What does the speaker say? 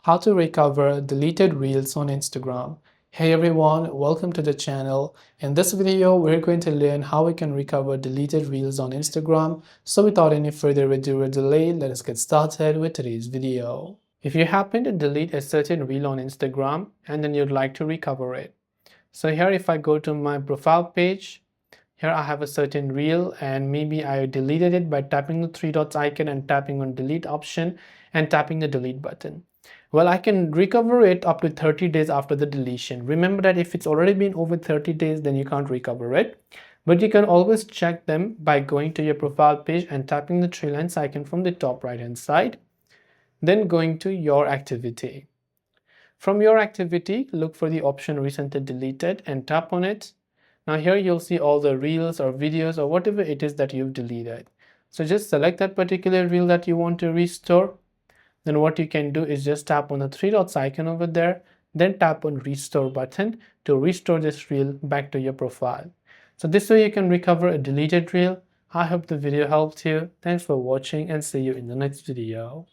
How to recover deleted reels on Instagram. Hey everyone, welcome to the channel. In this video, we're going to learn how we can recover deleted reels on Instagram. So without any further ado or delay, let us get started with today's video. If you happen to delete a certain reel on Instagram and then you'd like to recover it. So here if I go to my profile page, here I have a certain reel and maybe I deleted it by tapping the three dots icon and tapping on delete option and tapping the delete button. Well, I can recover it up to 30 days after the deletion. Remember that if it's already been over 30 days, then you can't recover it. But you can always check them by going to your profile page and tapping the three lines icon from the top right hand side. Then going to your activity. From your activity, look for the option recently deleted and tap on it. Now here you'll see all the reels or videos or whatever it is that you've deleted. So just select that particular reel that you want to restore. Then what you can do is just tap on the three dots icon over there, then tap on restore button to restore this reel back to your profile. So this way you can recover a deleted reel. I hope the video helped you. Thanks for watching and see you in the next video.